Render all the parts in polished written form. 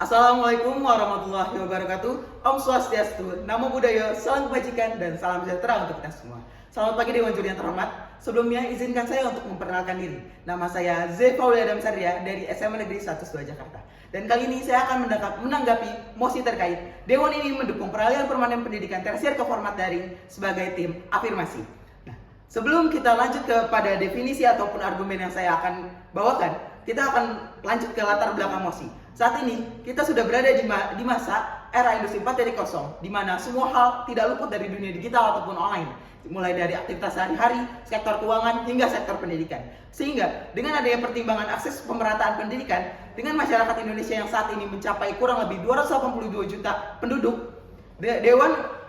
Assalamualaikum warahmatullahi wabarakatuh. Om Swastiastu, Namo Buddhaya, salam kebajikan dan salam sejahtera untuk kita semua. Selamat pagi Dewan Juri yang terhormat. Sebelumnya izinkan saya untuk memperkenalkan diri. Nama saya Z. Pauli Adam Satria dari SMA Negeri 12 Jakarta. Dan kali ini saya akan menanggapi mosi terkait Dewan ini mendukung peralihan permanen pendidikan tersier ke format daring sebagai tim afirmasi. Nah, sebelum kita lanjut kepada definisi ataupun argumen yang saya akan bawakan, kita akan lanjut ke latar belakang mosi. Saat ini kita sudah berada di masa era industri 4.0, di mana semua hal tidak luput dari dunia digital ataupun online, mulai dari aktivitas sehari-hari, sektor keuangan hingga sektor pendidikan. Sehingga dengan adanya pertimbangan akses pemerataan pendidikan dengan masyarakat Indonesia yang saat ini mencapai kurang lebih 282 juta penduduk,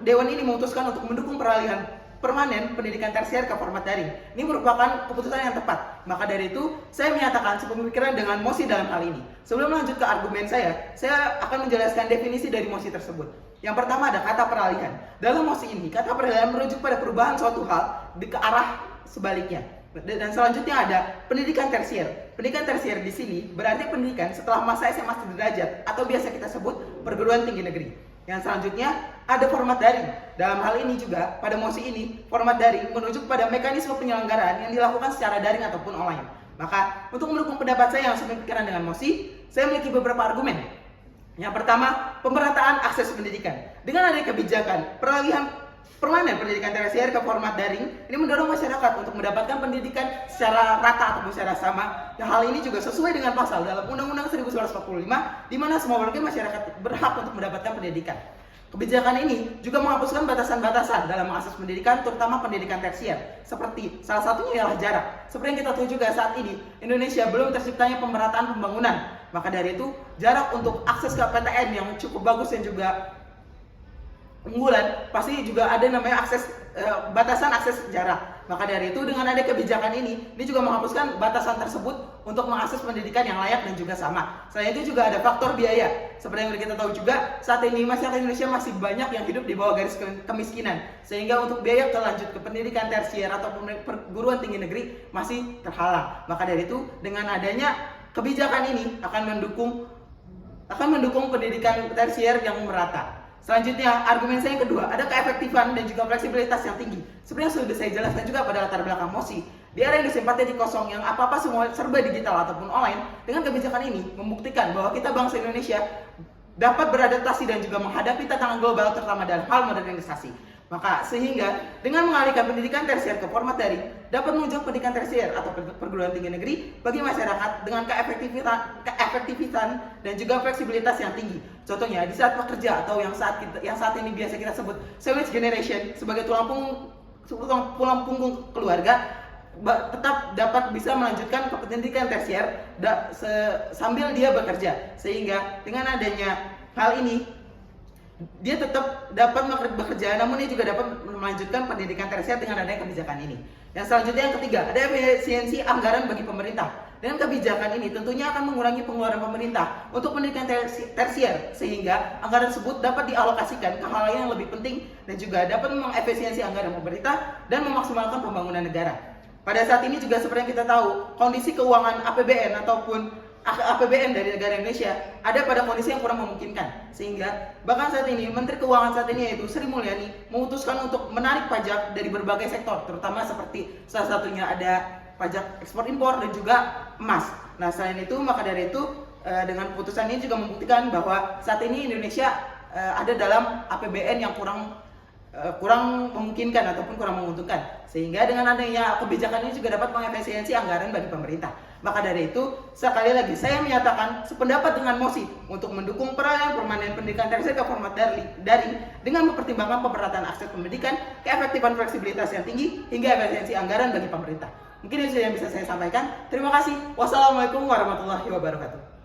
Dewan ini memutuskan untuk mendukung peralihan permanen pendidikan tersier ke format daring. Ini merupakan keputusan yang tepat. Maka dari itu, saya menyatakan sepemikiran dengan mosi dalam hal ini. Sebelum lanjut ke argumen saya akan menjelaskan definisi dari mosi tersebut. Yang pertama ada kata peralihan. Dalam mosi ini, kata peralihan merujuk pada perubahan suatu hal ke arah sebaliknya. Dan selanjutnya ada pendidikan tersier. Pendidikan tersier di sini berarti pendidikan setelah masa SMA sederajat atau biasa kita sebut perguruan tinggi negeri. Yang selanjutnya ada format daring. Dalam hal ini juga pada mosi ini format daring merujuk pada mekanisme penyelenggaraan yang dilakukan secara daring ataupun online. Maka untuk mendukung pendapat saya yang sepemikiran dengan mosi, saya memiliki beberapa argumen. Yang pertama, pemerataan akses pendidikan. Dengan adanya kebijakan peralihan permanen pendidikan tersier ke format daring, ini mendorong masyarakat untuk mendapatkan pendidikan secara rata ataupun secara sama. Yang hal ini juga sesuai dengan pasal dalam Undang-Undang 1945, di mana semua warga masyarakat berhak untuk mendapatkan pendidikan. Kebijakan ini juga menghapuskan batasan-batasan dalam mengakses pendidikan, terutama pendidikan tersier. Seperti salah satunya ialah jarak. Seperti yang kita tahu juga saat ini, Indonesia belum terciptanya pemerataan pembangunan. Maka dari itu, jarak untuk akses ke PTN yang cukup bagus dan juga unggulan, pasti juga ada namanya batasan akses jarak. Maka dari itu dengan ada kebijakan ini juga menghapuskan batasan tersebut untuk mengakses pendidikan yang layak dan juga sama. Selain itu juga ada faktor biaya. Seperti yang kita tahu juga, saat ini masyarakat Indonesia masih banyak yang hidup di bawah garis kemiskinan. Sehingga untuk biaya lanjut ke pendidikan tersier ataupun perguruan tinggi negeri masih terhalang. Maka dari itu dengan adanya kebijakan ini akan mendukung pendidikan tersier yang merata. Selanjutnya, argumen saya yang kedua, ada keefektifan dan juga fleksibilitas yang tinggi. Sebenarnya sudah saya jelaskan juga pada latar belakang mosi. Di era industri 4.0 yang apa-apa semua serba digital ataupun online, dengan kebijakan ini membuktikan bahwa kita bangsa Indonesia dapat beradaptasi dan juga menghadapi tantangan global terutama dalam hal modernisasi. Maka sehingga dengan mengalihkan pendidikan tersier ke format daring dapat menunjang pendidikan tersier atau perguruan tinggi negeri bagi masyarakat dengan keefektifan dan juga fleksibilitas yang tinggi. Contohnya di saat pekerja atau yang saat ini biasa kita sebut sandwich generation sebagai tulang punggung keluarga tetap dapat bisa melanjutkan ke pendidikan tersier sambil dia bekerja. Sehingga dengan adanya hal ini dia tetap dapat bekerja, namun dia juga dapat melanjutkan pendidikan tersier dengan adanya kebijakan ini. Yang selanjutnya yang ketiga, ada efisiensi anggaran bagi pemerintah. Dengan kebijakan ini tentunya akan mengurangi pengeluaran pemerintah untuk pendidikan tersier, sehingga anggaran tersebut dapat dialokasikan ke hal yang lebih penting dan juga dapat mengefisiensi anggaran pemerintah dan memaksimalkan pembangunan negara. Pada saat ini juga seperti yang kita tahu, kondisi keuangan APBN ataupun APBN dari negara Indonesia ada pada kondisi yang kurang memungkinkan, sehingga bahkan saat ini Menteri Keuangan saat ini yaitu Sri Mulyani memutuskan untuk menarik pajak dari berbagai sektor, terutama seperti salah satunya ada pajak ekspor impor dan juga emas. Nah selain itu maka dari itu dengan keputusan ini juga membuktikan bahwa saat ini Indonesia ada dalam APBN yang kurang memungkinkan ataupun kurang menguntungkan, sehingga dengan adanya kebijakan ini juga dapat mengefisiensi anggaran bagi pemerintah. Maka dari itu sekali lagi saya menyatakan sependapat dengan mosi untuk mendukung peralihan permanen pendidikan tersier ke format daring dengan mempertimbangkan pemerataan akses pendidikan, keefektifan fleksibilitas yang tinggi hingga efisiensi anggaran bagi pemerintah. Mungkin itu yang bisa saya sampaikan. Terima kasih. Wassalamualaikum warahmatullahi wabarakatuh.